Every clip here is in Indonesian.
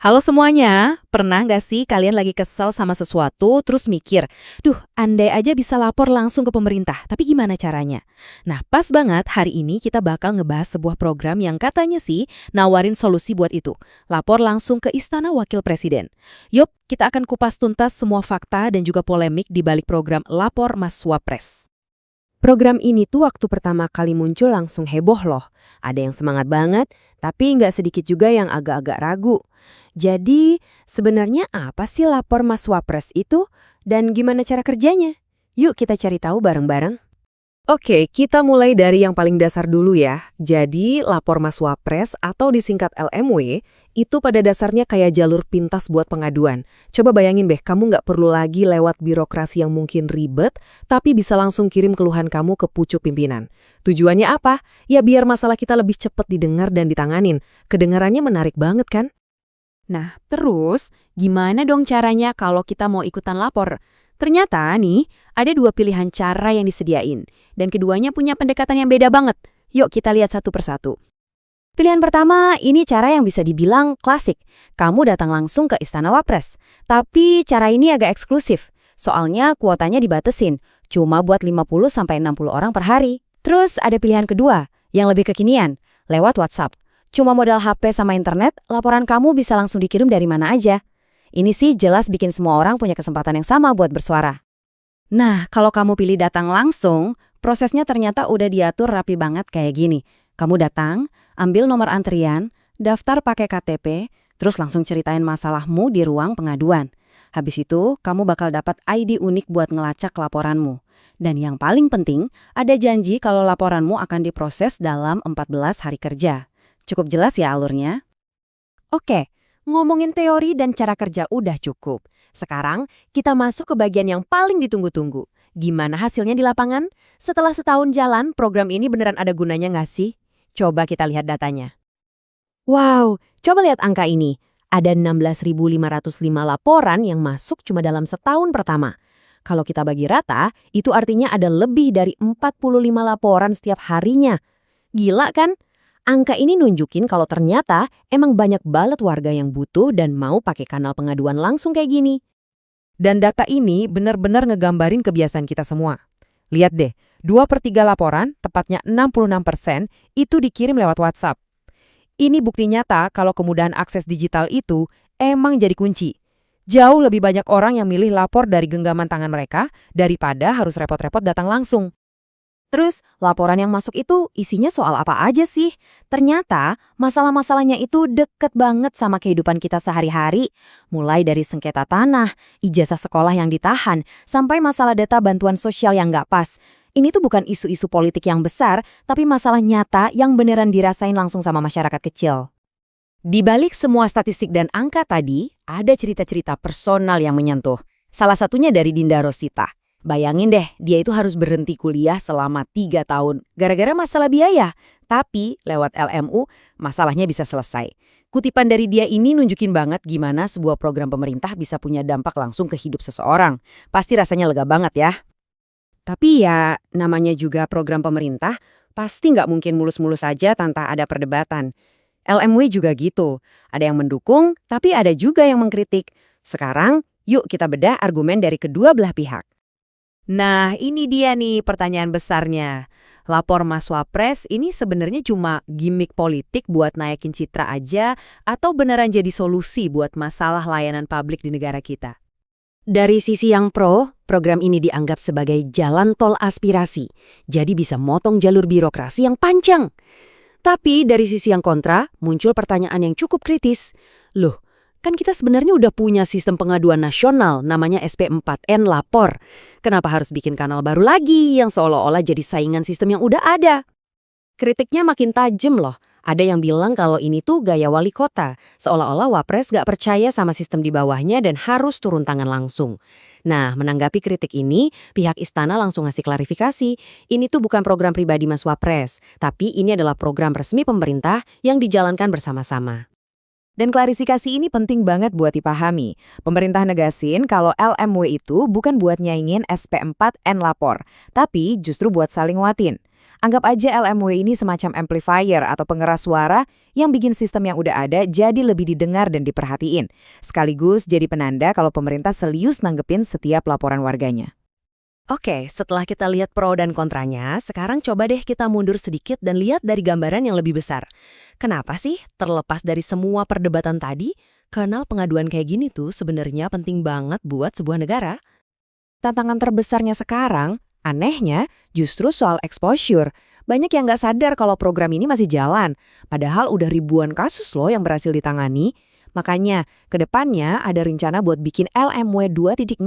Halo semuanya, pernah nggak sih kalian lagi kesel sama sesuatu terus mikir, duh andai aja bisa lapor langsung ke pemerintah, tapi gimana caranya? Nah pas banget hari ini kita bakal ngebahas sebuah program yang katanya sih nawarin solusi buat itu, lapor langsung ke Istana Wakil Presiden. Yup, kita akan kupas tuntas semua fakta dan juga polemik di balik program Lapor Mas Wapres. Program ini tuh waktu pertama kali muncul langsung heboh loh. Ada yang semangat banget, tapi nggak sedikit juga yang agak-agak ragu. Jadi, sebenarnya apa sih lapor Mas Wapres itu? Dan gimana cara kerjanya? Yuk kita cari tahu bareng-bareng. Oke, kita mulai dari yang paling dasar dulu ya. Jadi, lapor Mas Wapres atau disingkat LMW, itu pada dasarnya kayak jalur pintas buat pengaduan. Coba bayangin deh, kamu nggak perlu lagi lewat birokrasi yang mungkin ribet, tapi bisa langsung kirim keluhan kamu ke pucuk pimpinan. Tujuannya apa? Ya biar masalah kita lebih cepat didengar dan ditanganin. Kedengarannya menarik banget kan? Nah terus gimana dong caranya kalau kita mau ikutan lapor? Ternyata nih, ada dua pilihan cara yang disediain, dan keduanya punya pendekatan yang beda banget. Yuk kita lihat satu persatu. Pilihan pertama, ini cara yang bisa dibilang klasik. Kamu datang langsung ke Istana Wapres. Tapi cara ini agak eksklusif. Soalnya kuotanya dibatesin, cuma buat 50-60 orang per hari. Terus ada pilihan kedua, yang lebih kekinian, lewat WhatsApp. Cuma modal HP sama internet, laporan kamu bisa langsung dikirim dari mana aja. Ini sih jelas bikin semua orang punya kesempatan yang sama buat bersuara. Nah, kalau kamu pilih datang langsung, prosesnya ternyata udah diatur rapi banget kayak gini. Kamu datang, ambil nomor antrian, daftar pakai KTP, terus langsung ceritain masalahmu di ruang pengaduan. Habis itu, kamu bakal dapat ID unik buat ngelacak laporanmu. Dan yang paling penting, ada janji kalau laporanmu akan diproses dalam 14 hari kerja. Cukup jelas ya alurnya? Oke. Ngomongin teori dan cara kerja udah cukup. Sekarang kita masuk ke bagian yang paling ditunggu-tunggu. Gimana hasilnya di lapangan? Setelah setahun jalan, program ini beneran ada gunanya nggak sih? Coba kita lihat datanya. Wow, coba lihat angka ini. Ada 16.505 laporan yang masuk cuma dalam setahun pertama. Kalau kita bagi rata, itu artinya ada lebih dari 45 laporan setiap harinya. Gila kan? Angka ini nunjukin kalau ternyata emang banyak banget warga yang butuh dan mau pakai kanal pengaduan langsung kayak gini. Dan data ini benar-benar ngegambarin kebiasaan kita semua. Lihat deh, 2/3 laporan, tepatnya 66%, itu dikirim lewat WhatsApp. Ini bukti nyata kalau kemudahan akses digital itu emang jadi kunci. Jauh lebih banyak orang yang milih lapor dari genggaman tangan mereka daripada harus repot-repot datang langsung. Terus, laporan yang masuk itu isinya soal apa aja sih? Ternyata, masalah-masalahnya itu deket banget sama kehidupan kita sehari-hari. Mulai dari sengketa tanah, ijazah sekolah yang ditahan, sampai masalah data bantuan sosial yang nggak pas. Ini tuh bukan isu-isu politik yang besar, tapi masalah nyata yang beneran dirasain langsung sama masyarakat kecil. Di balik semua statistik dan angka tadi, ada cerita-cerita personal yang menyentuh. Salah satunya dari Dinda Rosita. Bayangin deh, dia itu harus berhenti kuliah selama 3 tahun gara-gara masalah biaya. Tapi lewat LMU, masalahnya bisa selesai. Kutipan dari dia ini nunjukin banget gimana sebuah program pemerintah bisa punya dampak langsung ke hidup seseorang. Pasti rasanya lega banget ya. Tapi ya, namanya juga program pemerintah, pasti nggak mungkin mulus-mulus saja tanpa ada perdebatan. LMW juga gitu. Ada yang mendukung, tapi ada juga yang mengkritik. Sekarang, yuk kita bedah argumen dari kedua belah pihak. Nah, ini dia nih pertanyaan besarnya. Lapor Mas Wapres ini sebenarnya cuma gimmick politik buat naikin citra aja atau beneran jadi solusi buat masalah layanan publik di negara kita? Dari sisi yang pro, program ini dianggap sebagai jalan tol aspirasi. Jadi bisa motong jalur birokrasi yang panjang. Tapi dari sisi yang kontra, muncul pertanyaan yang cukup kritis. Loh, kan kita sebenarnya udah punya sistem pengaduan nasional namanya SP4N Lapor. Kenapa harus bikin kanal baru lagi yang seolah-olah jadi saingan sistem yang udah ada? Kritiknya makin tajam loh. Ada yang bilang kalau ini tuh gaya wali kota. Seolah-olah Wapres gak percaya sama sistem di bawahnya dan harus turun tangan langsung. Nah, menanggapi kritik ini, pihak istana langsung ngasih klarifikasi. Ini tuh bukan program pribadi Mas Wapres, tapi ini adalah program resmi pemerintah yang dijalankan bersama-sama. Dan klarifikasi ini penting banget buat dipahami. Pemerintah negasin kalau LMW itu bukan buat nyaingin SP4N Lapor, tapi justru buat saling nguatin. Anggap aja LMW ini semacam amplifier atau pengeras suara yang bikin sistem yang udah ada jadi lebih didengar dan diperhatiin. Sekaligus jadi penanda kalau pemerintah serius nanggepin setiap laporan warganya. Oke, setelah kita lihat pro dan kontranya, sekarang coba deh kita mundur sedikit dan lihat dari gambaran yang lebih besar. Kenapa sih, terlepas dari semua perdebatan tadi, kanal pengaduan kayak gini tuh sebenarnya penting banget buat sebuah negara? Tantangan terbesarnya sekarang, anehnya, justru soal exposure. Banyak yang nggak sadar kalau program ini masih jalan, padahal udah ribuan kasus loh yang berhasil ditangani. Makanya, ke depannya ada rencana buat bikin LMW 2.0.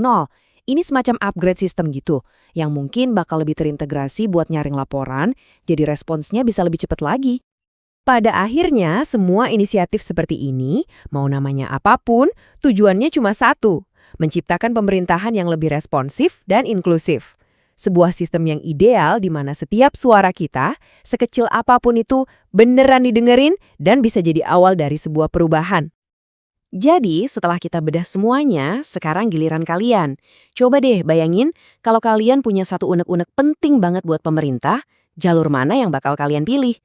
Ini semacam upgrade sistem gitu, yang mungkin bakal lebih terintegrasi buat nyaring laporan, jadi responsnya bisa lebih cepat lagi. Pada akhirnya, semua inisiatif seperti ini, mau namanya apapun, tujuannya cuma satu, menciptakan pemerintahan yang lebih responsif dan inklusif. Sebuah sistem yang ideal di mana setiap suara kita, sekecil apapun itu, beneran didengerin dan bisa jadi awal dari sebuah perubahan. Jadi, setelah kita bedah semuanya, sekarang giliran kalian. Coba deh bayangin, kalau kalian punya satu unek-unek penting banget buat pemerintah, jalur mana yang bakal kalian pilih?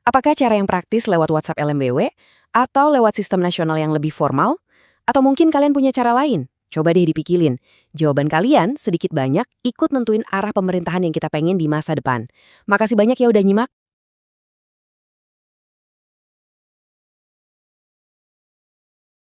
Apakah cara yang praktis lewat WhatsApp LMWW? Atau lewat sistem nasional yang lebih formal? Atau mungkin kalian punya cara lain? Coba deh dipikirin. Jawaban kalian sedikit banyak ikut nentuin arah pemerintahan yang kita pengen di masa depan. Makasih banyak ya udah nyimak.